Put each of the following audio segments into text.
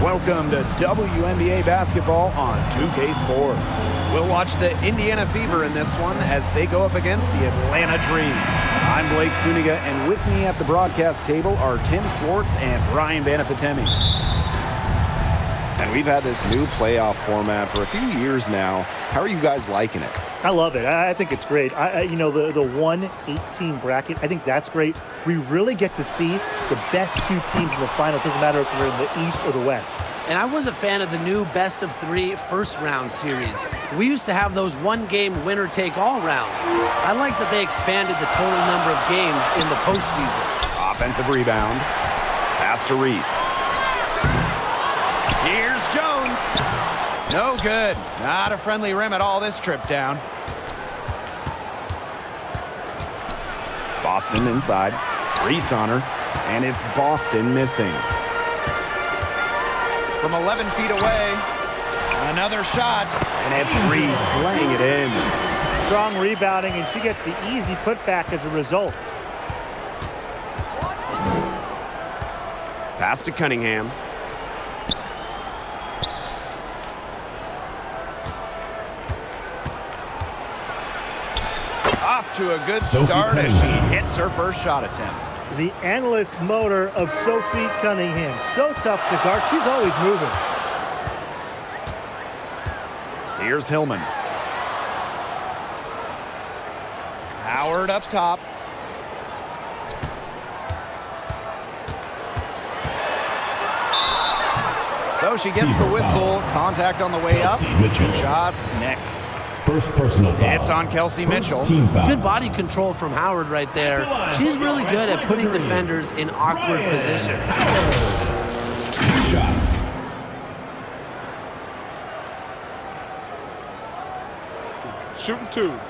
Welcome to WMBA basketball on 2K Sports. We'll watch the Indiana Fever in this one as they go up against the Atlanta Dream. I'm Blake Suniga, and with me at the broadcast table are Tim Swartz and Brian Banafitemi. And we've had this new playoff format for a few years now. How are you guys liking it? I love it. I think it's great. You know, the 1-8-team bracket, I think that's great. We really get to see the best two teams in the final. It doesn't matter if they're in the East or the West. And I was a fan of the new best-of-3 first-round series. We used to have those one-game winner-take-all rounds. I like that they expanded the total number of games in the postseason. Offensive rebound. Pass to Reese. Here's Jones. No good. Not a friendly rim at all this trip down. Boston inside. Reese on her. And it's Boston missing. From 11 feet away. Another shot. And it's Reese laying it in. Strong rebounding, and she gets the easy putback as a result. Pass to Cunningham. Off to a good start as she hits her first shot attempt. The endless motor of Sophie Cunningham. So tough to guard. She's always moving. Here's Hillman. Howard up top. So she gets the whistle. Contact on the way up. Shots next. First personal foul. It's on Kelsey Mitchell. Good body control from Howard right there. She's really good at putting defenders in awkward positions. 2 shots. Shooting 2.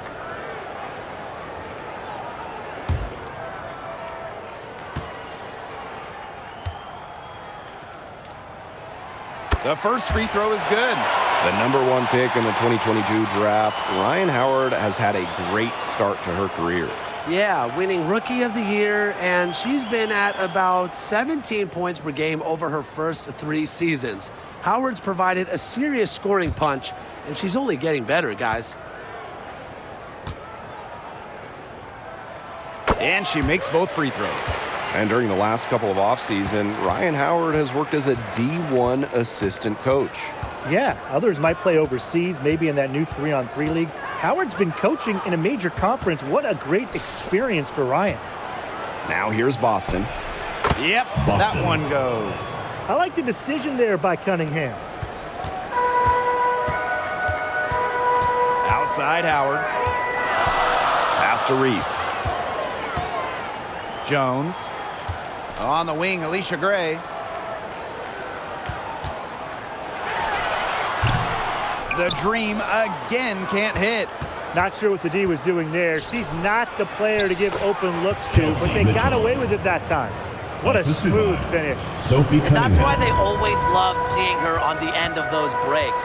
The first free throw is good. The #1 pick in the 2022 draft, Ryan Howard has had a great start to her career. Yeah, winning Rookie of the Year, and she's been at about 17 points per game over her first 3 seasons. Howard's provided a serious scoring punch, and she's only getting better, guys. And she makes both free throws. And during the last couple of offseason, Ryan Howard has worked as a D1 assistant coach. Yeah, others might play overseas, maybe in that new 3-on-3 league. Howard's been coaching in a major conference. What a great experience for Ryan. Now here's Boston. Yep, Boston. that one goes. I like the decision there by Cunningham. Outside Howard. Pass to Reese. Jones. On the wing, Alicia Gray. The Dream again can't hit. Not sure what the D was doing there. She's not the player to give open looks to, but they got away with it that time. What a smooth finish. Sophie Cunningham. That's why they always love seeing her on the end of those breaks.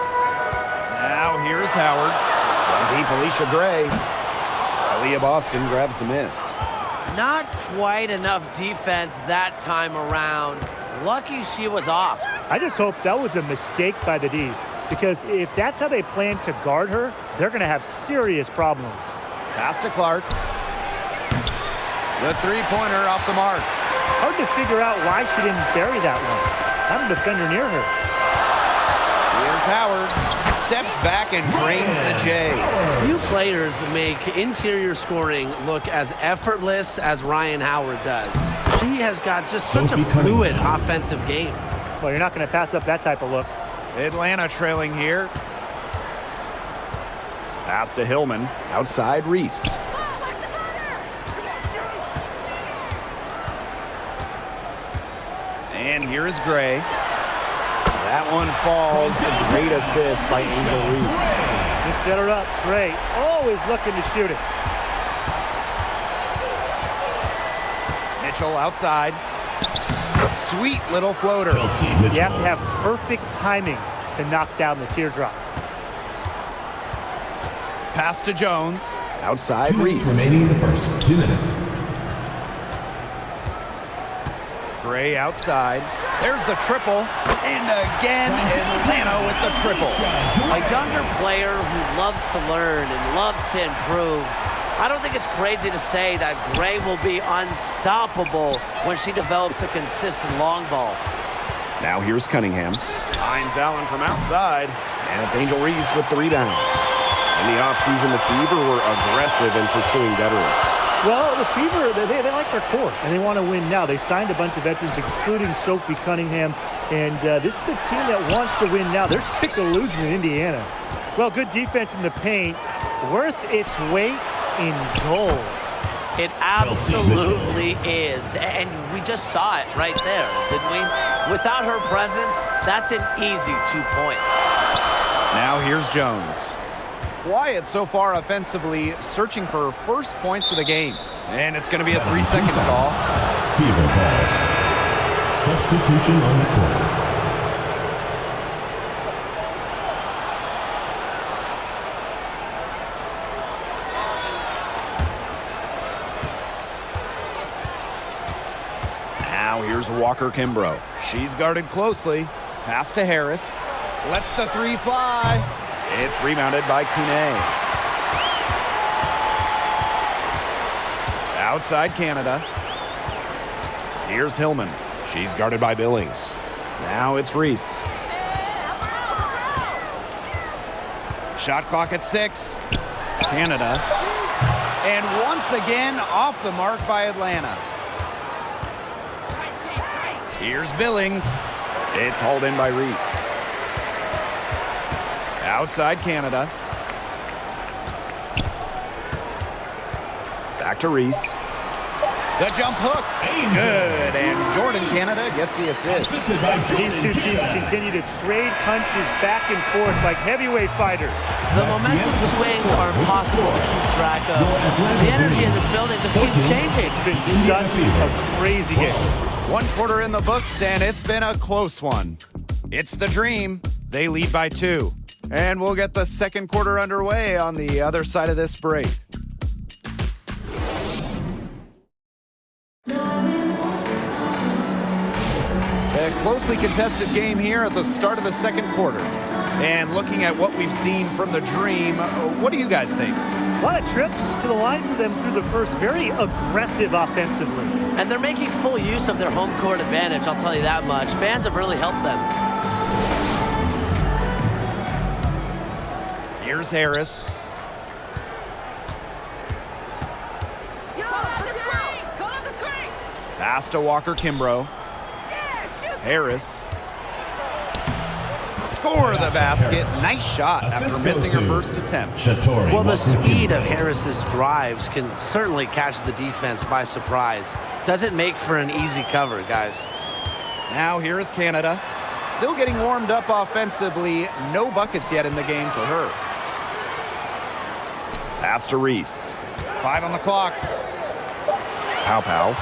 Now here's Howard. From deep, Alicia Gray. Aaliyah Boston grabs the miss. Not quite enough defense that time around. Lucky she was off. I just hope that was a mistake by the D, because if that's how they plan to guard her, they're going to have serious problems. Pass to Clark. The three-pointer off the mark. Hard to figure out why she didn't bury that one. Not a defender near her. Here's Howard. Steps back and drains the J. Few players make interior scoring look as effortless as Ryan Howard does. She has got just such a fluid offensive game. Well, you're not going to pass up that type of look. Atlanta trailing here. Pass to Hillman. Outside Reese. And here is Gray. That one falls. A great assist by Angel Reese. Just set her up. Great. Always looking to shoot it. Mitchell outside. Sweet little floater. You have to have perfect timing to knock down the teardrop. Pass to Jones. Outside 2 Reese. minutes remaining in the first. 2 minutes. Gray outside. There's the triple, and again, Atlanta with the triple. A younger player who loves to learn and loves to improve. I don't think it's crazy to say that Gray will be unstoppable when she develops a consistent long ball. Now here's Cunningham. Finds Allen from outside, and it's Angel Reese with the rebound. In the offseason, the Fever were aggressive in pursuing veterans. Well, the Fever, they like their core, and they want to win now. They signed a bunch of veterans, including Sophie Cunningham, and this is a team that wants to win now. They're sick of losing in Indiana. Well, good defense in the paint, worth its weight in gold. It absolutely is, and we just saw it right there, didn't we? Without her presence, that's an easy 2 points. Now here's Jones. Quiet so far offensively, searching for first points of the game. And it's going to be a 3-second call. Fever ball. Substitution on the court. Now here's Walker Kimbrough. She's guarded closely. Pass to Harris. Lets the three fly. It's rebounded by Kune. Outside Canada. Here's Hillman. She's guarded by Billings. Now it's Reese. Shot clock at 6. Canada. And once again off the mark by Atlanta. Here's Billings. It's hauled in by Reese. Outside Canada. Back to Reese. The jump hook. Good. And Jordan Canada gets the assist. These two teams continue to trade punches back and forth like heavyweight fighters. The momentum swings are impossible to keep track of. The energy in this building just keeps changing. It's been such a crazy game. 1 quarter in the books, and it's been a close one. It's the Dream. They lead by 2. And we'll get the second quarter underway on the other side of this break. A closely contested game here at the start of the second quarter. And looking at what we've seen from the Dream, what do you guys think? A lot of trips to the line for them through the first. Very aggressive offensively. And they're making full use of their home court advantage, I'll tell you that much. Fans have really helped them. Here's Harris. Pass to Walker Kimbrough. Harris. Score the basket. Nice shot after missing her first attempt. Well, the speed of Harris's drives can certainly catch the defense by surprise. Doesn't make for an easy cover, guys. Now here is Canada. Still getting warmed up offensively. No buckets yet in the game for her. Pass to Reese. 5 on the clock. Pow.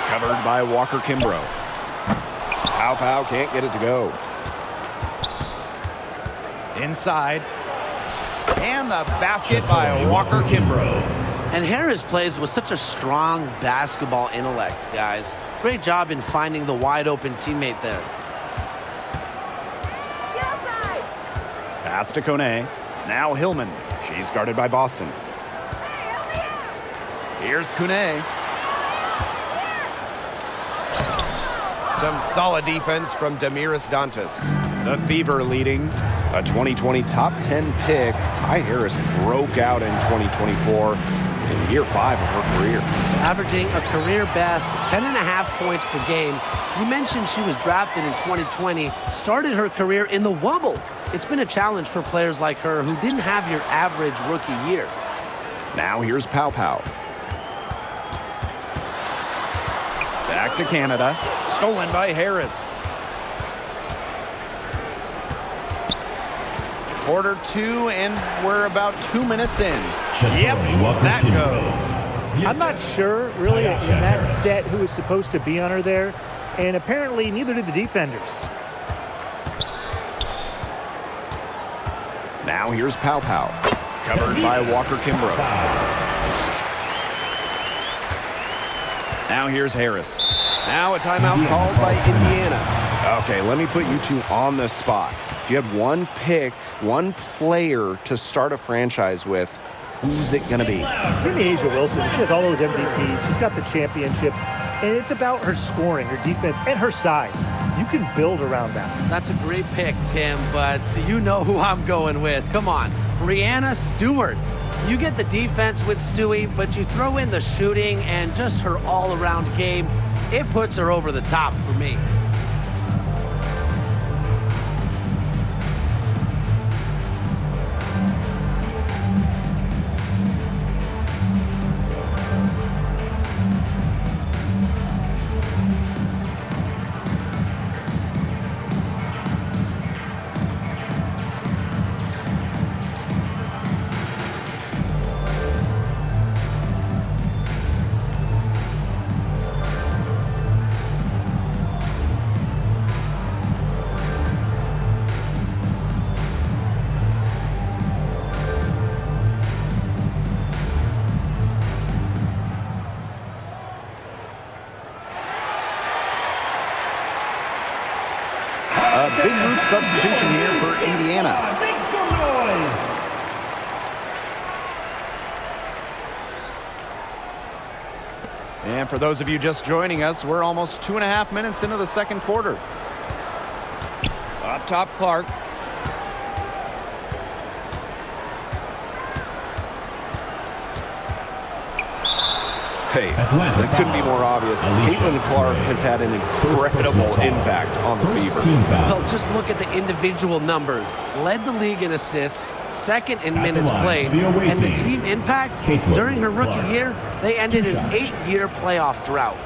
Covered by Walker Kimbrough. Pow can't get it to go. Inside. And the basket by Walker Kimbrough. And Harris plays with such a strong basketball intellect, guys. Great job in finding the wide open teammate there. Pass to Kone. Now Hillman. She's guarded by Boston. Here's Kune. Some solid defense from Damiris Dantas. The Fever leading. A 2020 top 10 pick. Ty Harris broke out in 2024 in year 5 of her career. Averaging a career best 10.5 points per game. You mentioned she was drafted in 2020, started her career in the Wubble. It's been a challenge for players like her who didn't have your average rookie year. Now here's Pow. Back to Canada. Stolen by Harris. Quarter 2, and we're about 2 minutes in. Yep, that goes. I'm not sure, really, in that set who was supposed to be on her there, and apparently neither did the defenders. Now here's Pow. Covered by Walker Kimbrough. Now here's Harris. Now a timeout called by Indiana. Okay, let me put you two on the spot. If you had one pick, one player to start a franchise with, who's it going to be? Give me Asia Wilson. She has all those MVPs. She's got the championships. And it's about her scoring, her defense, and her size. You can build around that. That's a great pick, Tim, but you know who I'm going with. Come on, Brianna Stewart. You get the defense with Stewie, but you throw in the shooting and just her all-around game. It puts her over the top for me. A big group substitution here for Indiana. Make some noise. And for those of you just joining us, we're almost 2.5 minutes into the second quarter. Up top, Clark. Hey, Atlanta that couldn't be more obvious. Caitlin Clark has had an incredible impact on the First Fever. team foul. Well, just look at the individual numbers. Led the league in assists, second in At the minutes line, played, the away and the team, team impact Caitlin during her rookie Clark. year, they ended 2 an shots. 8-year playoff drought.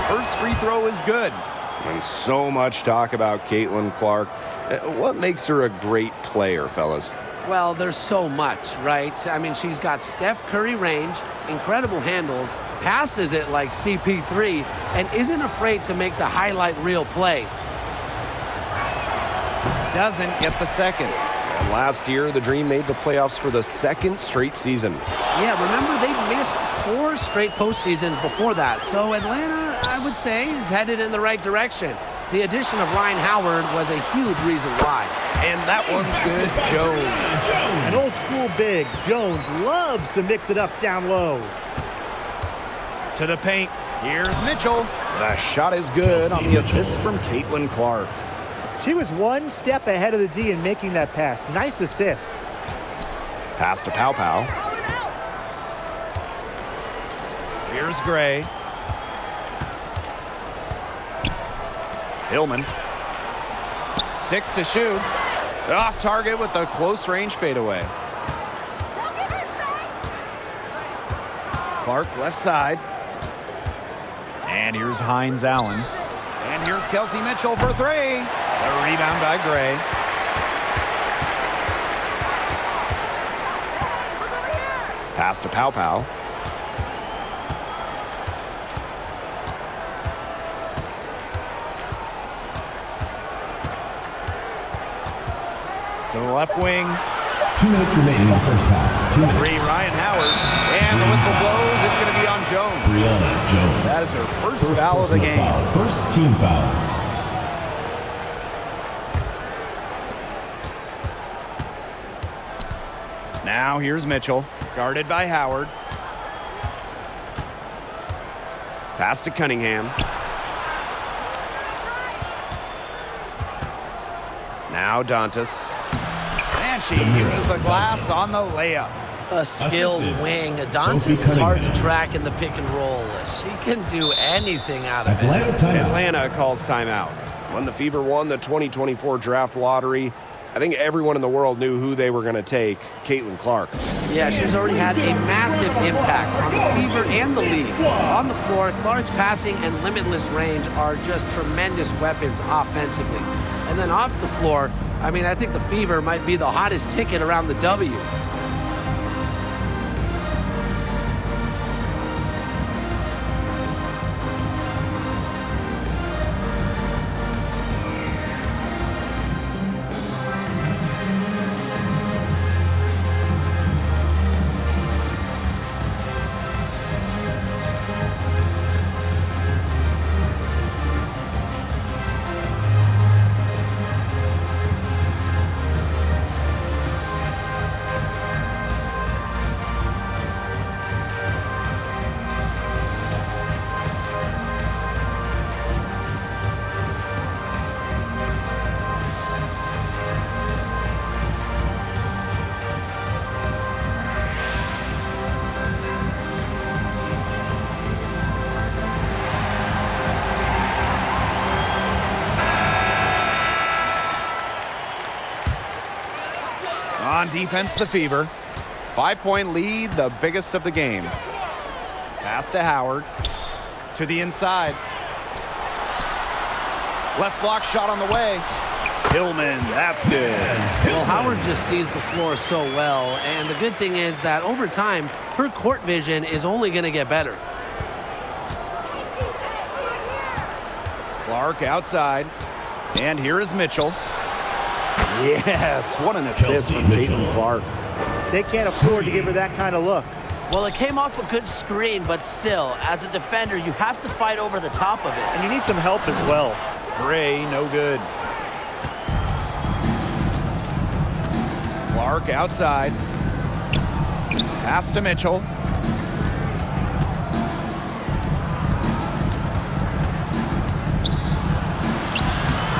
First free throw is good. And so much talk about Caitlin Clark. What makes her a great player, fellas? Well, there's so much, right? I mean, she's got Steph Curry range, incredible handles, passes it like CP3, and isn't afraid to make the highlight reel play. Doesn't get the second. And last year, the Dream made the playoffs for the second straight season. Yeah, remember they missed 4 straight postseasons before that. So Atlanta, I would say, is headed in the right direction. The addition of Ryan Howard was a huge reason why. And that one's good. Jones. An old school big. Jones loves to mix it up down low. To the paint. Here's Mitchell. The shot is good on the assist from Caitlin Clark. She was one step ahead of the D in making that pass. Nice assist. Pass to Pow Pow. Here's Gray. Hillman. 6 to shoot. Off target with the close range fadeaway. Clark left side. And here's Hines Allen. And here's Kelsey Mitchell for 3. The rebound by Gray. Pass to Pow Pow. To the left wing. 2 minutes remaining in the first half. 2 minutes. 3, Ryan Howard. And the whistle blows. It's going to be on Jones. Brianna Jones. That is her first foul of the personal game. foul. First team foul. Now here's Mitchell. Guarded by Howard. Pass to Cunningham. Now Dantas. And she uses the glass on the layup. A skilled Assisted. wing. Sophie Adantis is hard to Cunningham. track in the pick and roll. She can do anything out of it. Atlanta timeout. Atlanta calls timeout. When the Fever won the 2024 draft lottery, I think everyone in the world knew who they were going to take, Caitlin Clark. Yeah, she's already had a massive impact on the Fever and the league. On the floor, Clark's passing and limitless range are just tremendous weapons offensively. And then off the floor, I mean, I think the Fever might be the hottest ticket around the W. defense, the Fever. 5-point lead, the biggest of the game. Pass to Howard. To the inside. Left block shot on the way. Hillman, that's good. Well, Howard just sees the floor so well, and the good thing is that over time, her court vision is only going to get better. Clark outside. And here is Mitchell. Yes, what an assist from Caitlin Clark. They can't afford to give her that kind of look. Well, it came off a good screen, but still, as a defender, you have to fight over the top of it. And you need some help as well. Gray, no good. Clark outside. Pass to Mitchell.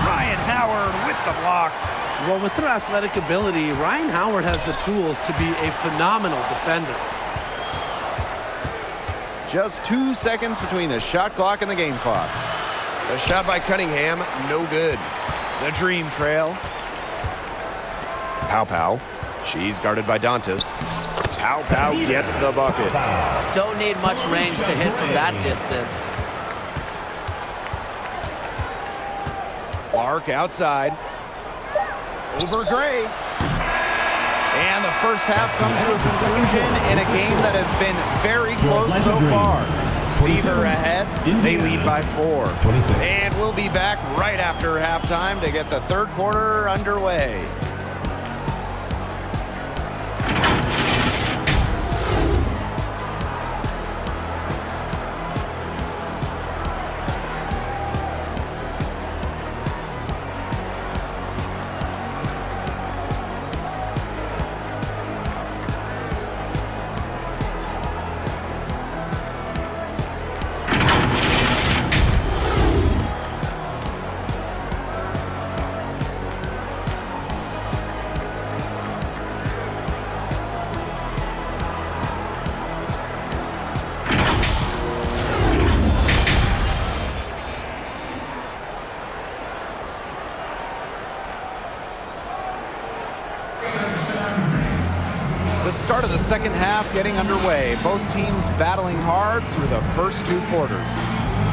Ryan Howard with the block. Well, with her athletic ability, Ryan Howard has the tools to be a phenomenal defender. Just 2 seconds between the shot clock and the game clock. The shot by Cunningham, no good. The dream trail. Pow. She's guarded by Dantas. Pow gets the bucket. Don't need much range to hit from that distance. Clark outside. Over Gray. And the first half comes to a conclusion in a game that has been very close so far. Fever ahead. They lead by 4. 26. And we'll be back right after halftime to get the third quarter underway. The start of the second half getting underway. Both teams battling hard through the first 2 quarters.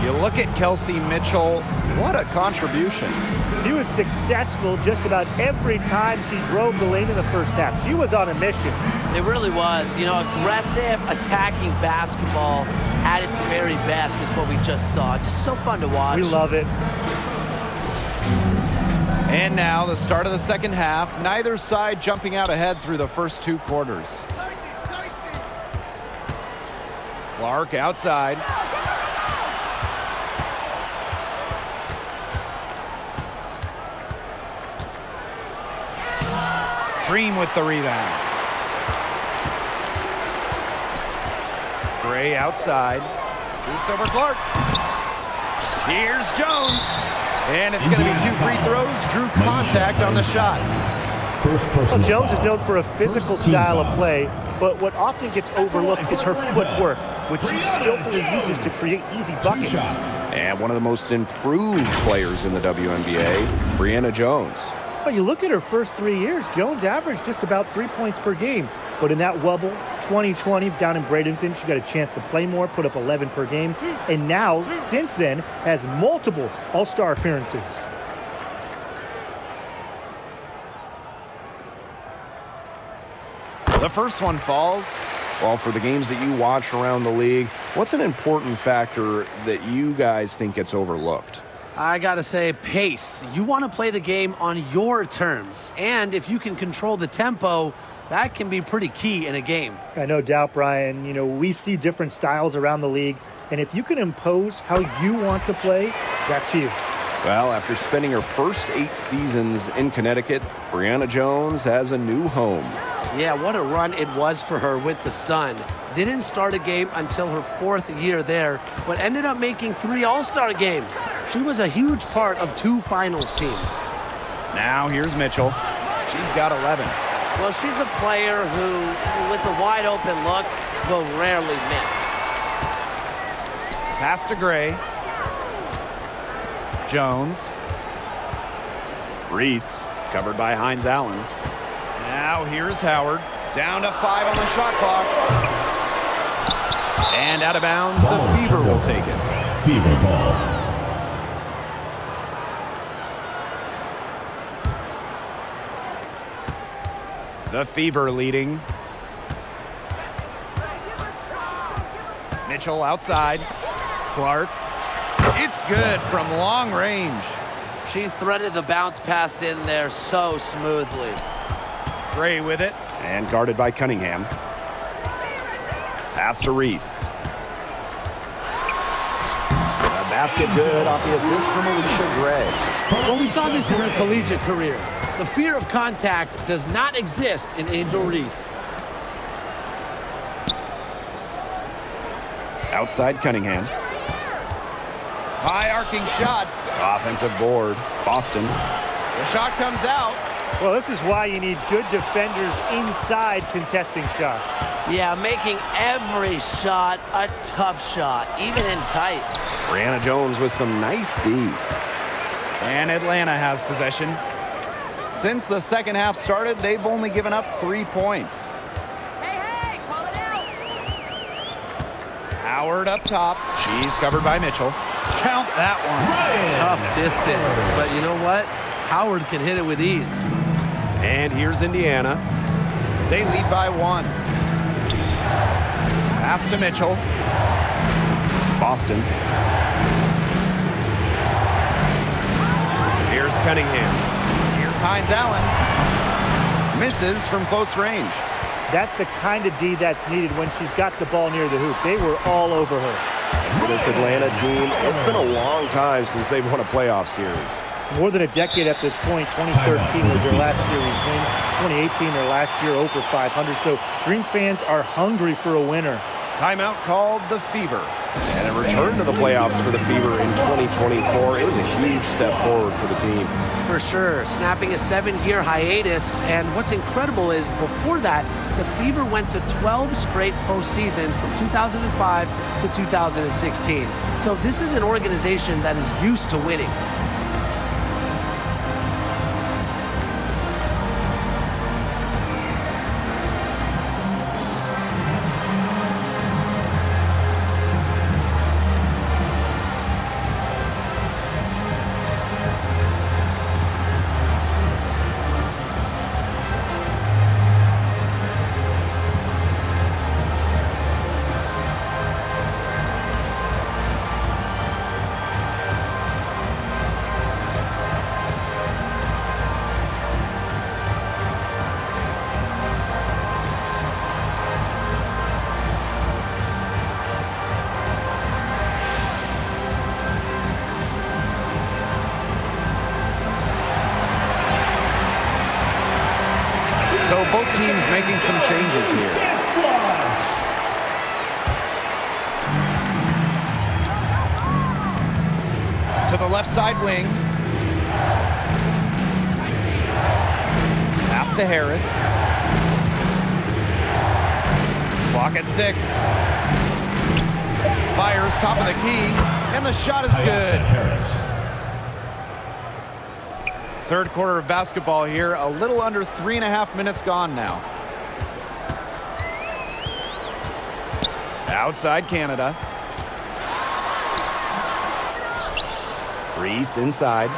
You look at Kelsey Mitchell, what a contribution. She was successful just about every time she drove the lane in the first half. She was on a mission. It really was. You know, aggressive, attacking basketball at its very best is what we just saw. Just so fun to watch. We love it. And now the start of the second half. Neither side jumping out ahead through the first 2 quarters. Clark outside. Dream with the rebound. Gray outside. Shoots over Clark. Here's Jones. And it's going to be 2 free throws. Drew contact on the shot. Well, Jones is known for a physical style of play, but what often gets overlooked is her footwork, which she skillfully uses to create easy buckets. And one of the most improved players in the WMBA, Brianna Jones. Well, you look at her first 3 years, Jones averaged just about 3 points per game. But in that wobble, 2020 down in Bradenton, she got a chance to play more, put up 11 per game, and now, since then, has multiple All-Star appearances. The first one falls. Well, for the games that you watch around the league, what's an important factor that you guys think gets overlooked? I got to say, pace. You want to play the game on your terms. And if you can control the tempo, that can be pretty key in a game. No doubt, Brian. You know, we see different styles around the league, and if you can impose how you want to play, that's huge. Well, after spending her first 8 seasons in Connecticut, Brianna Jones has a new home. Yeah, what a run it was for her with the Sun. Didn't start a game until her 4th year there, but ended up making 3 All-Star games. She was a huge part of 2 finals teams. Now here's Mitchell. She's got 11. Well, she's a player who, with a wide open look, will rarely miss. Pass to Gray. Jones. Reese, covered by Hines Allen. Now here's Howard. Down to 5 on the shot clock. And out of bounds, the Fever will take it. Fever ball. The Fever leading. Mitchell outside. Clark. It's good from long range. She threaded the bounce pass in there so smoothly. Gray with it. And guarded by Cunningham. Pass to Reese. The basket good off the assist from Alicia Gray. Well, we saw this in her collegiate career. The fear of contact does not exist in Angel Reese. Outside Cunningham. High arcing shot. Offensive board. Boston. The shot comes out. Well, this is why you need good defenders inside contesting shots. Yeah, making every shot a tough shot, even in tight. Brianna Jones with some nice D. And Atlanta has possession. Since the second half started, they've only given up 3 points. Hey, call it out. Howard up top. She's covered by Mitchell. Count that one. Tough distance, but you know what? Howard can hit it with ease. And here's Indiana. They lead by 1. Pass to Mitchell. Boston. Here's Cunningham. Here's Hines Allen. Misses from close range. That's the kind of D that's needed when she's got the ball near the hoop. They were all over her. For this Atlanta team, it's been a long time since they've won a playoff series. More than a decade at this point. 2013 was their last series win. 2018, their last year over 500. So Dream fans are hungry for a winner. Timeout called the Fever. And a return to the playoffs for the Fever in 2024. It was a huge step forward for the team. For sure, snapping a 7-year hiatus. And what's incredible is before that, the Fever went to 12 straight postseasons from 2005 to 2016. So this is an organization that is used to winning. So both teams making some changes here. To the left side wing. Pass to Harris. Clock at 6. Fires top of the key, and the shot is good. Harris. Third quarter of basketball here, a little under 3.5 minutes gone now. Outside Canada. Reese inside.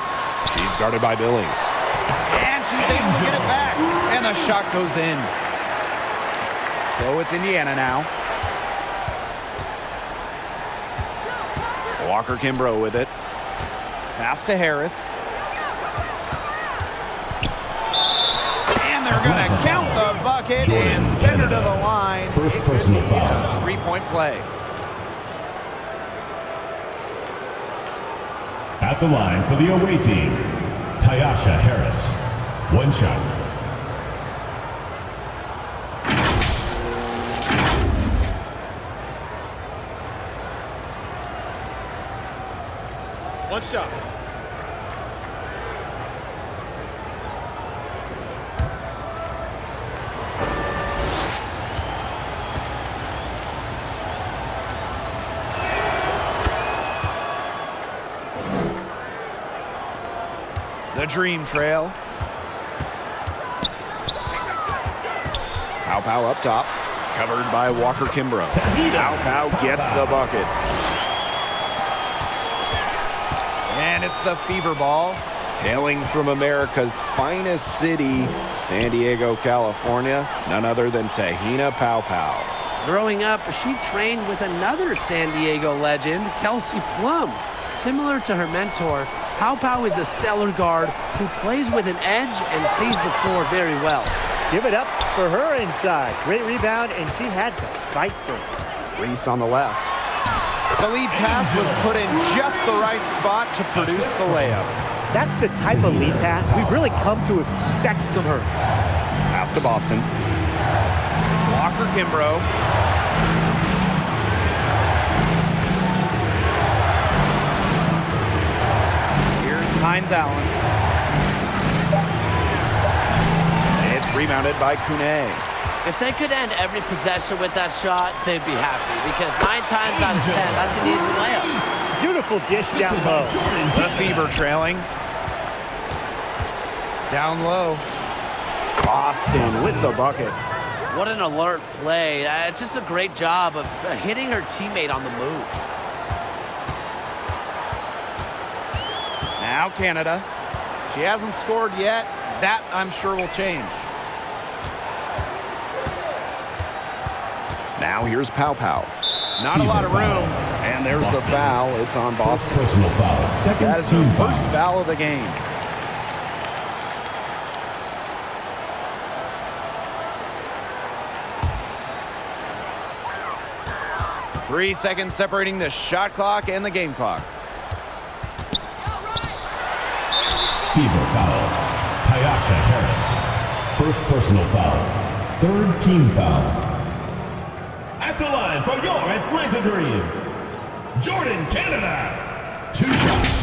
She's guarded by Billings. And she's able to get it back. And the shot goes in. So it's Indiana now. Walker Kimbrough with it. Pass to Harris. And they're going to count the bucket and send her to the line. First personal foul. 3-point play. At the line for the away team, Tyasha Harris. One shot. One shot. The Dream Trail. Pow up top. Covered by Walker Kimbrough. Pow gets the bucket. And it's the Fever ball. Hailing from America's finest city, San Diego, California, none other than Tahina Pow. Growing up, she trained with another San Diego legend, Kelsey Plum. Similar to her mentor, Pow is a stellar guard who plays with an edge and sees the floor very well. Give it up for her inside. Great rebound, and she had to fight for it. Reese on the left. The lead pass was put in just the right spot to produce the layup. That's the type of lead pass we've really come to expect from her. Pass to Boston. Walker Kimbrough. Here's Hines Allen. It's rebounded by Kune. If they could end every possession with that shot, they'd be happy because 9 times out of 10, that's an easy layup. Beautiful dish down low. The Fever trailing. Down low. Boston with the bucket. What an alert play. It's just a great job of hitting her teammate on the move. Now Canada. She hasn't scored yet. That, I'm sure, will change. Now here's Pow. Not a lot of room. And there's the foul. It's on Boston. Personal foul. Second That is the team first foul. foul of the game. Three seconds separating the shot clock and the game clock. Fever foul. Tyasha Harris. First personal foul. Third team foul. At the line for your Atlanta Dream, Jordan, Canada. 2 shots.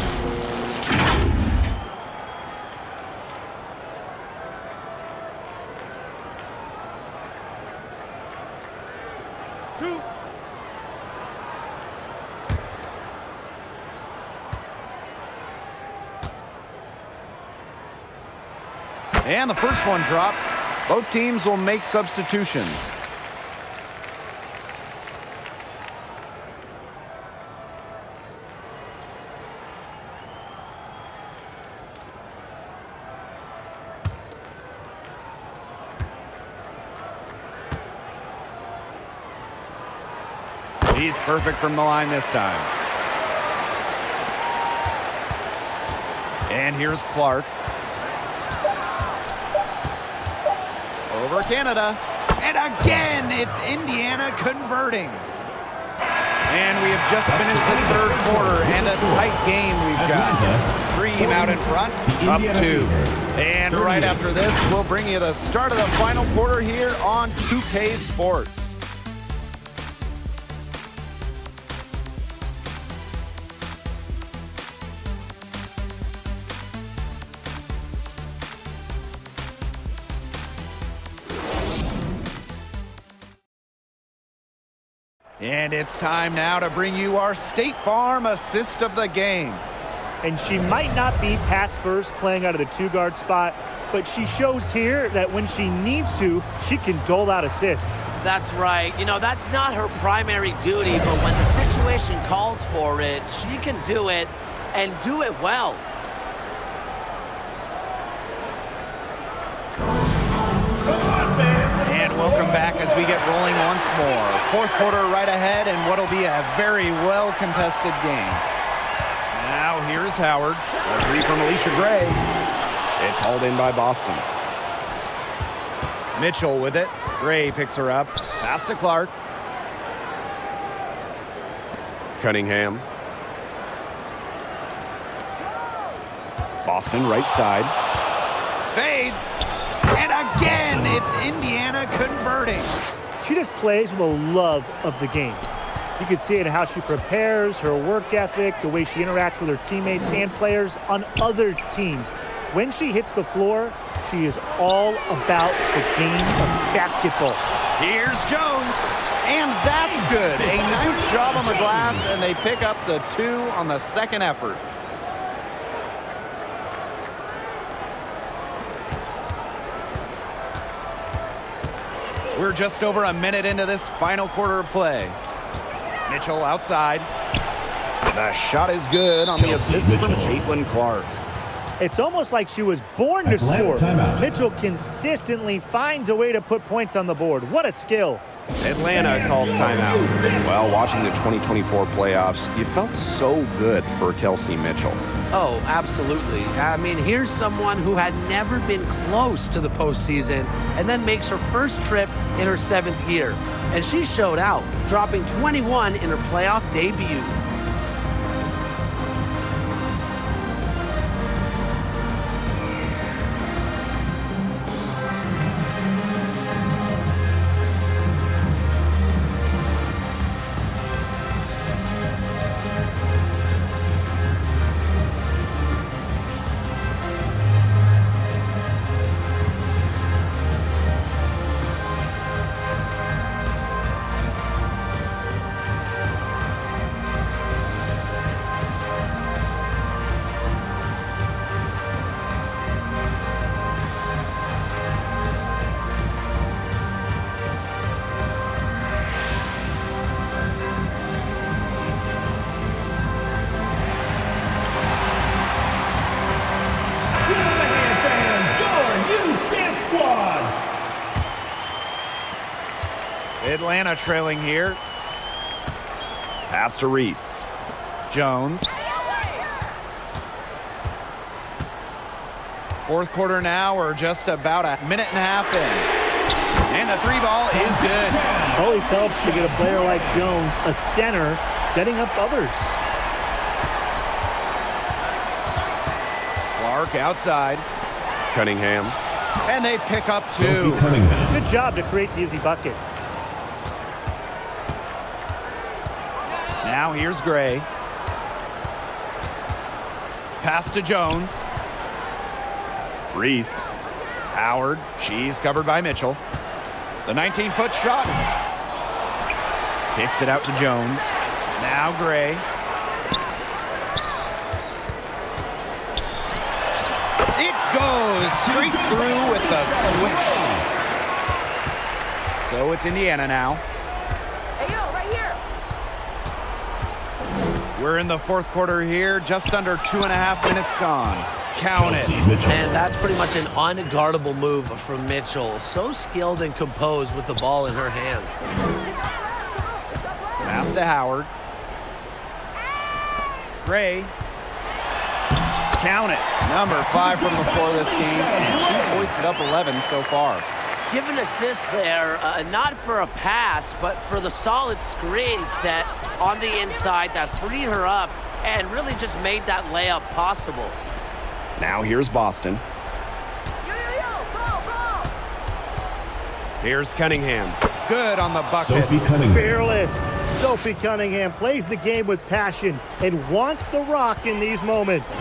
And the first one drops. Both teams will make substitutions. He's perfect from the line this time. And here's Clark. Over Canada. And again, it's Indiana converting. And we have just finished the third quarter and a tight game we've got. Dream out in front, up 2. And right after this, we'll bring you the start of the final quarter here on 2K Sports. And it's time now to bring you our State Farm assist of the game. And she might not be pass first playing out of the 2-guard spot, but she shows here that when she needs to, she can dole out assists. That's right. You know, that's not her primary duty, but when the situation calls for it, she can do it and do it well. And welcome back as we get rolling once more. Fourth quarter right ahead and what'll be a very well-contested game. Now here's Howard. A 3 from Alicia Gray. It's hauled in by Boston. Mitchell with it. Gray picks her up. Pass to Clark. Cunningham. Boston right side. Fades. And again, it's Indiana converting. She just plays with a love of the game. You can see it in how she prepares, her work ethic, the way she interacts with her teammates and players on other teams. When she hits the floor, she is all about the game of basketball. Here's Jones, and that's good. A nice job on the glass, and they pick up the 2 on the second effort. We're just over a minute into this final quarter of play. Mitchell outside. The shot is good on the Kelsey assist from Mitchell. Caitlin Clark. It's almost like she was born to Atlanta score. timeout. Mitchell consistently finds a way to put points on the board. What a skill. Atlanta calls timeout. Well, watching the 2024 playoffs, you felt so good for Kelsey Mitchell. Oh, absolutely. I mean, here's someone who had never been close to the postseason and then makes her first trip in her 7th year. And she showed out, dropping 21 in her playoff debut. Atlanta trailing here. Pass to Reese. Jones. Fourth quarter now. We're just about a minute and a half in. And the three ball is good. Always helps to get a player like Jones, a center, setting up others. Clark outside. Cunningham. And they pick up two. Sophie Cunningham. Good job to create the easy bucket. Now here's Gray. Pass to Jones. Reese. Howard. She's covered by Mitchell. The 19-foot shot. Kicks it out to Jones. Now Gray. It goes straight through with the switch. So it's Indiana now. Hey, yo, right here. We're in the fourth quarter here. Just under 2.5 minutes gone. Count it. Kelsey Mitchell. And that's pretty much an unguardable move from Mitchell. So skilled and composed with the ball in her hands. Pass to Howard. Gray. Count it. Number 5 from the floor this game. And she's hoisted up 11 so far. Give an assist there, not for a pass, but for the solid screen set on the inside that freed her up and really just made that layup possible. Now here's Boston. Yo, ball. Here's Cunningham. Good on the bucket. Sophie Cunningham. Fearless. Sophie Cunningham plays the game with passion and wants the rock in these moments.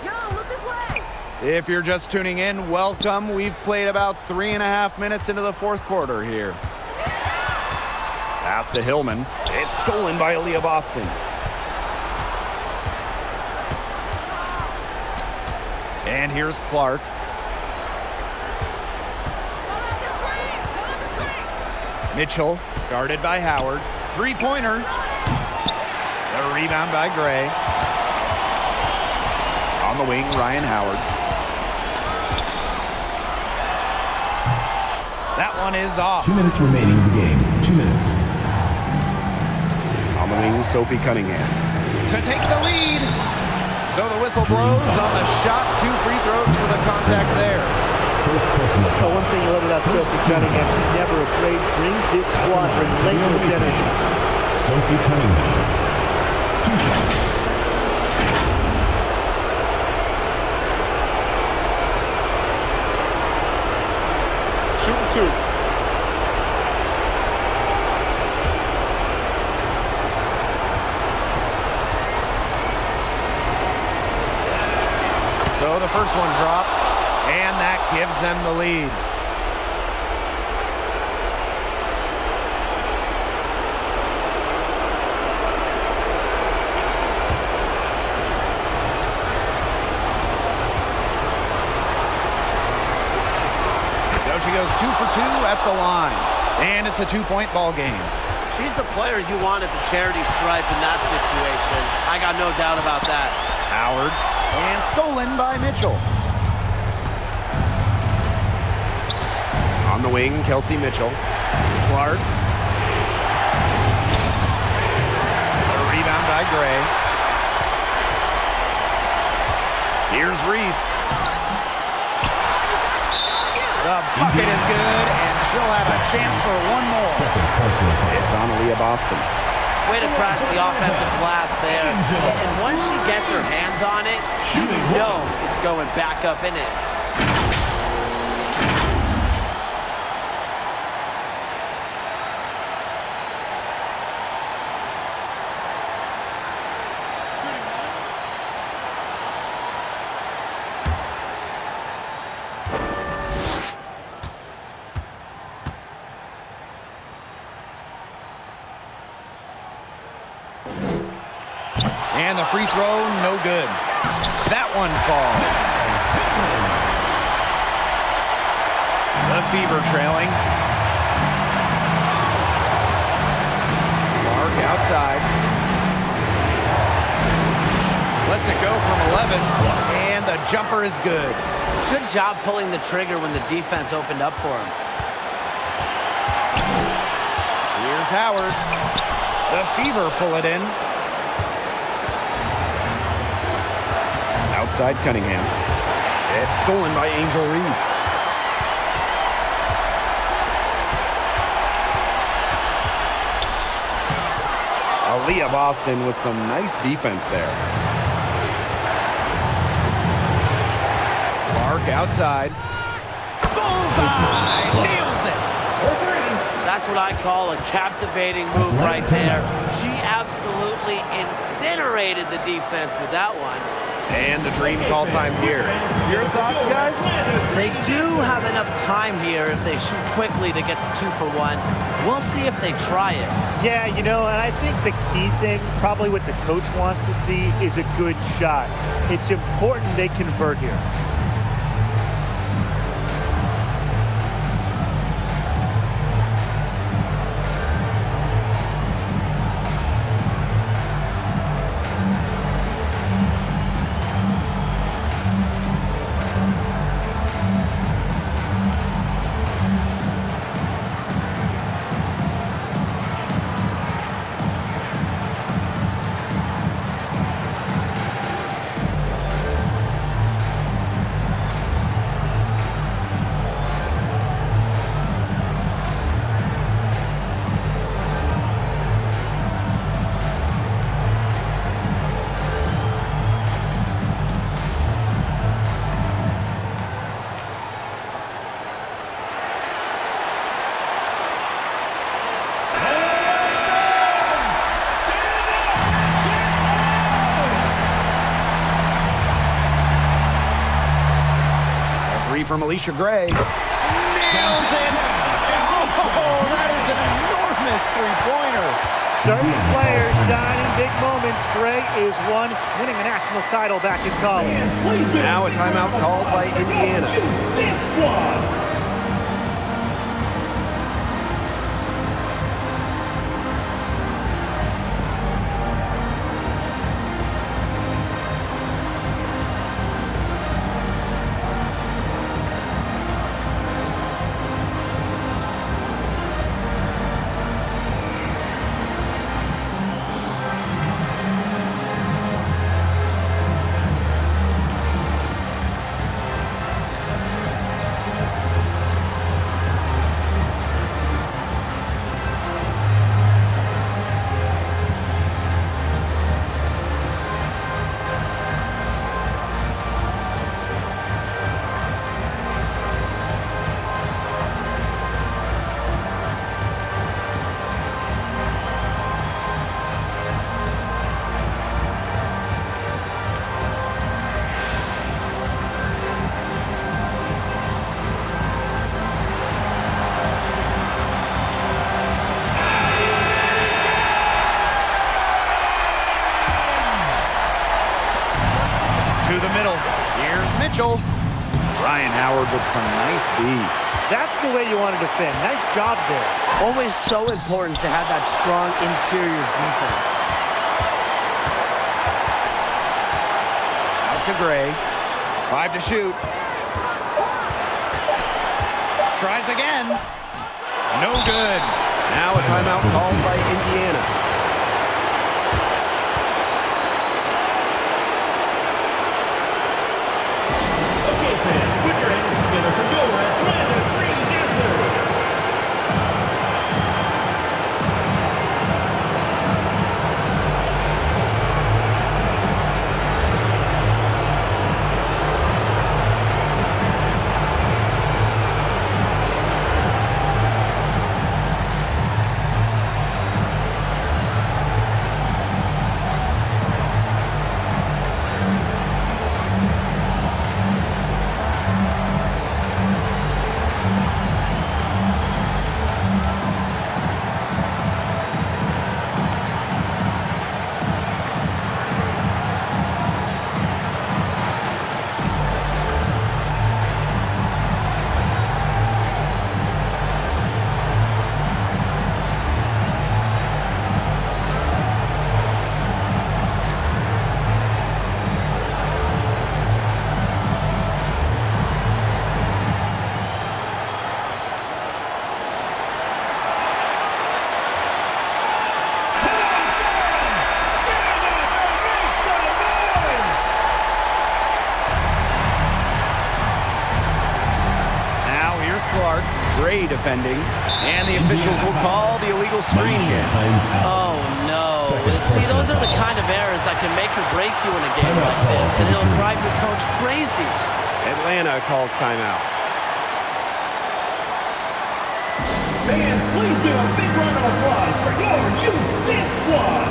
Yo, look this way. If you're just tuning in, welcome. We've played about 3.5 minutes into the fourth quarter here. Pass to Hillman. It's stolen by Aaliyah Boston. And here's Clark. Mitchell, guarded by Howard. Three-pointer. The rebound by Gray. On the wing, Ryan Howard. That one is off. 2 minutes remaining in the game. 2 minutes. On the wing, Sophie Cunningham. To take the lead. So the whistle blows on the shot. 2 free throws for the contact there. First personal Oh, foul. one thing I love about Sophie Cunningham, she's never afraid, brings this squad relentless energy. Sophie Cunningham. 2 shots. Shooting 2. So the first one drops, and that gives them the lead. the line. And it's a 2-point ball game. She's the player you want at the charity stripe in that situation. I got no doubt about that. Howard. And stolen by Mitchell. On the wing, Kelsey Mitchell. Clark. A rebound by Gray. Here's Reese. The bucket is good, and she'll have a chance for one more. It's on Aaliyah Boston. Way to crash the offensive glass there. And once she gets her hands on it, you know it's going back up in it. And the free throw, no good. That one falls. The Fever trailing. Clark outside. Lets it go from 11. And the jumper is good. Good job pulling the trigger when the defense opened up for him. Here's Howard. The Fever pull it in. Outside Cunningham. It's stolen by Angel Reese. Aaliyah Boston with some nice defense there. Clark outside. Bullseye! Nails it! That's what I call a captivating move right there. She absolutely incinerated the defense with that one. And the Dream call time here. Your thoughts, guys? They do have enough time here if they shoot quickly to get the 2 for 1. We'll see if they try it. Yeah, you know, and I think the key thing, probably what the coach wants to see, is a good shot. It's important they convert here. From Alicia Gray. Nails it! Oh, that is an enormous three-pointer. Certain players shine in big moments. Gray is one, winning a national title back in college. Now a timeout called by Indiana. To the middle. Here's Mitchell. Ryan Howard with some nice D. That's the way you want to defend. Nice job there. Always so important to have that strong interior defense. Out to Gray. 5 to shoot. Tries again. No good. Now a timeout called by Indiana. Gray defending, and the officials will call the illegal screen here. Oh, no. See, those are the kind of errors that can make or break you in a game like this, and it'll drive your coach crazy. Atlanta calls timeout. Fans, please give a big round of applause for your youth dance squad.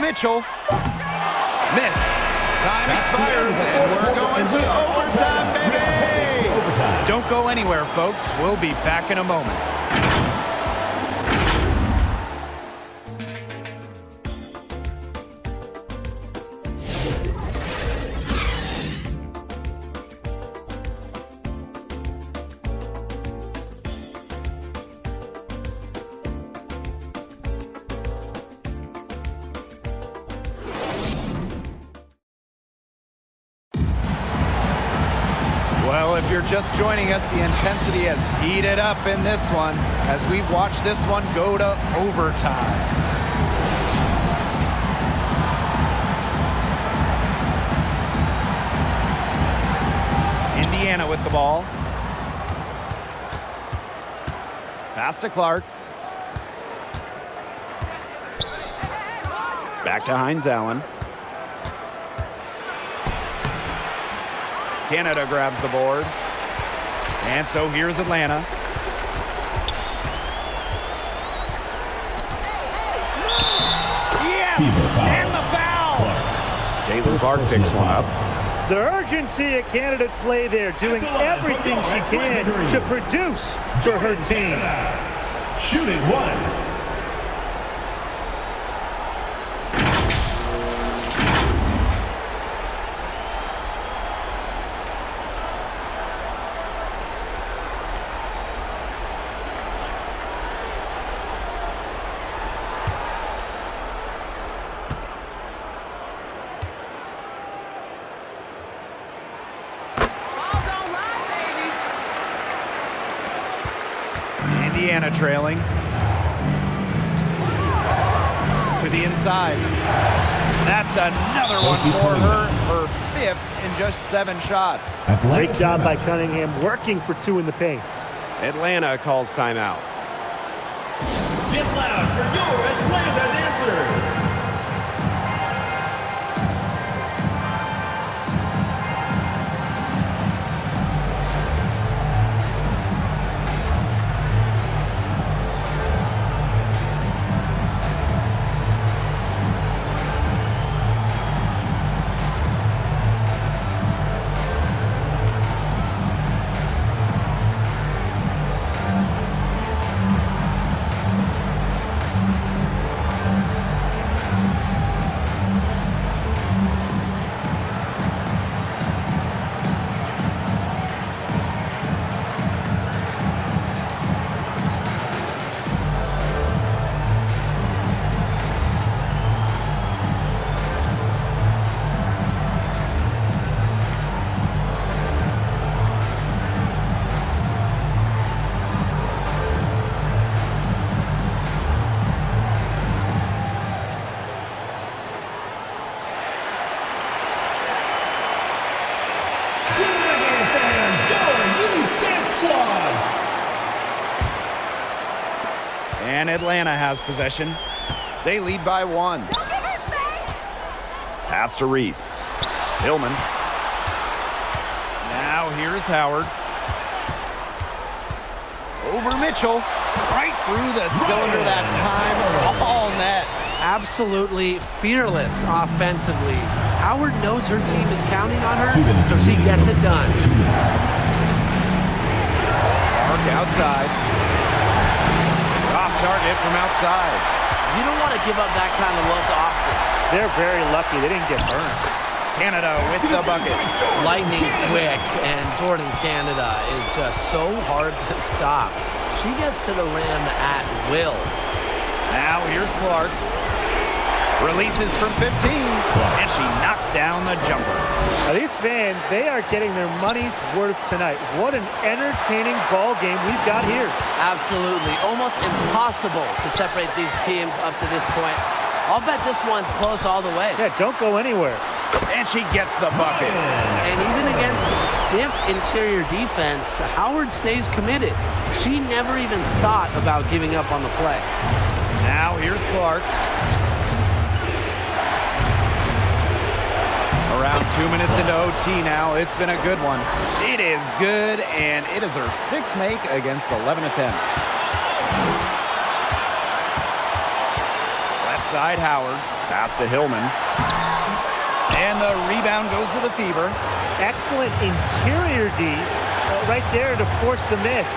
Mitchell. Missed. Time expires, and we're going to overtime, baby! Don't go anywhere, folks. We'll be back in a moment. Well, if you're just joining us, the intensity has heated up in this one as we've watched this one go to overtime. Indiana with the ball. Pass to Clark. Back to Hines Allen. Canada grabs the board. And so here's Atlanta. Yes! And the foul! Jalen Clark picks one up. The urgency at Canada's play there, doing everything she can to produce for her team. Shooting one. Indiana trailing. To the inside. That's another one for her. Her 5th in just 7 shots. Great job by Cunningham, working for 2 in the paint. Atlanta calls timeout. Get loud for your Atlanta dancers. And Atlanta has possession. They lead by 1. Don't give her space. Pass to Reese. Hillman. Now here's Howard. Over Mitchell. Right through the cylinder that time. All net. Absolutely fearless offensively. Howard knows her team is counting on her, so she gets it done. Mark outside. Off target from outside. You don't want to give up that kind of look often. They're very lucky they didn't get burned. Canada with the bucket. Lightning quick, and Jordan Canada is just so hard to stop. She gets to the rim at will. Now here's Clark. Releases from 15, and she knocks down the jumper. Now, these fans, they are getting their money's worth tonight. What an entertaining ball game we've got here. Absolutely. Almost impossible to separate these teams up to this point. I'll bet this one's close all the way. Yeah, don't go anywhere. And she gets the bucket. And even against stiff interior defense, Howard stays committed. She never even thought about giving up on the play. Now here's Clark. Around 2 minutes into OT now. It's been a good one. It is good, and it is her 6th make against 11 attempts. Left side, Howard. Pass to Hillman. And the rebound goes to the Fever. Excellent interior D right there to force the miss.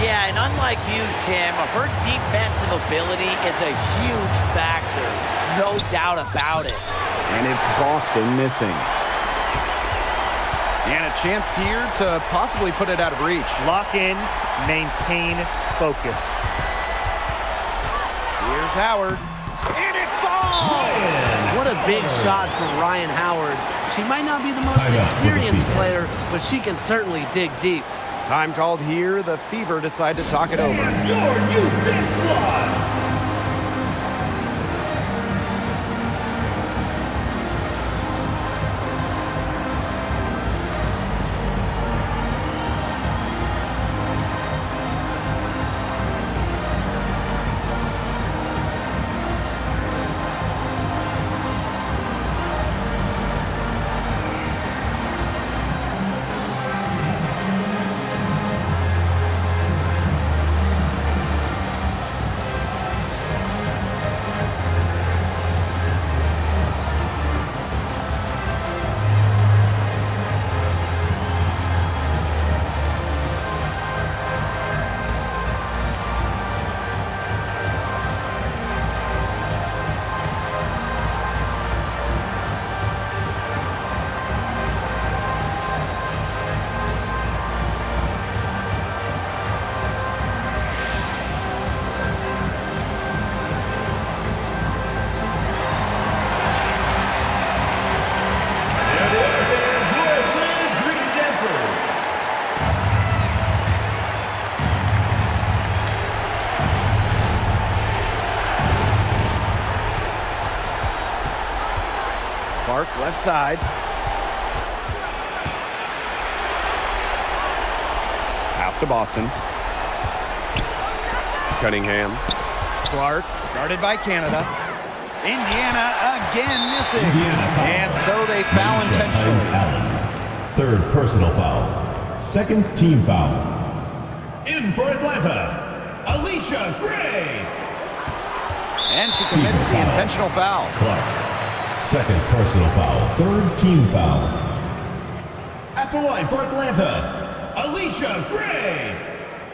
Yeah, and unlike you, Tim, her defensive ability is a huge factor. No doubt about it. And it's Boston missing. And a chance here to possibly put it out of reach. Lock in, maintain focus. Here's Howard. And it falls! What a big shot from Ryan Howard. She might not be the most experienced player, but she can certainly dig deep. Time called here. The Fever decide to talk it over. Your youth squad. Clark, left side. Pass to Boston. Cunningham. Clark, guarded by Canada. Indiana again missing. And so they foul intentionally. Allen. Third personal foul. Second team foul. In for Atlanta, Alicia Gray. And she commits the intentional foul. Clark. Second personal foul. Third team foul. At the line for Atlanta, Alicia Gray.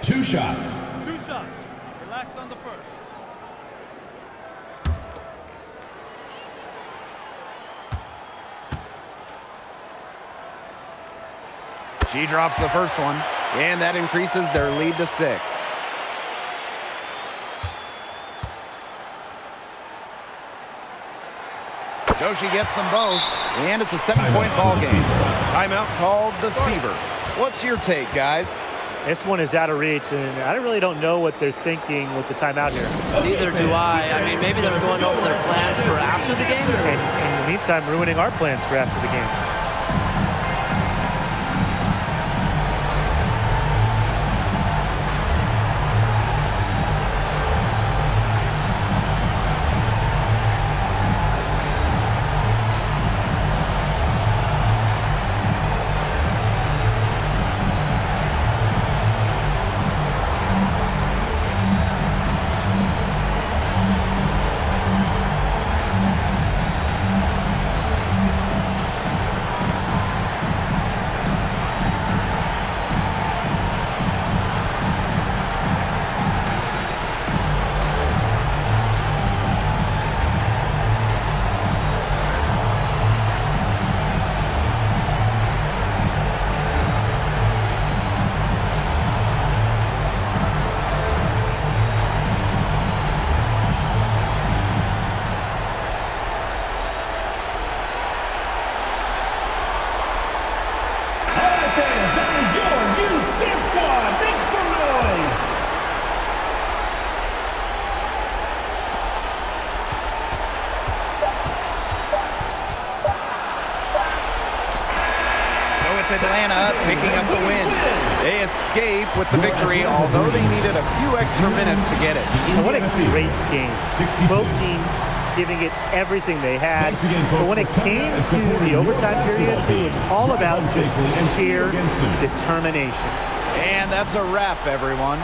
2 shots. 2 shots. Relax on the first. She drops the first one, and that increases their lead to 6. So she gets them both, and it's a 7-point ball game. Timeout called the Fever. What's your take, guys? This one is out of reach, and I really don't know what they're thinking with the timeout here. Neither do I. I mean, maybe they're going over their plans for after the game. And in the meantime, ruining our plans for after the game. Atlanta picking up the win. They escape with the victory, although they needed a few extra minutes to get it. And what a great game. Both teams giving it everything they had. But when it came to the overtime period, it was all about just sheer determination. And that's a wrap, everyone.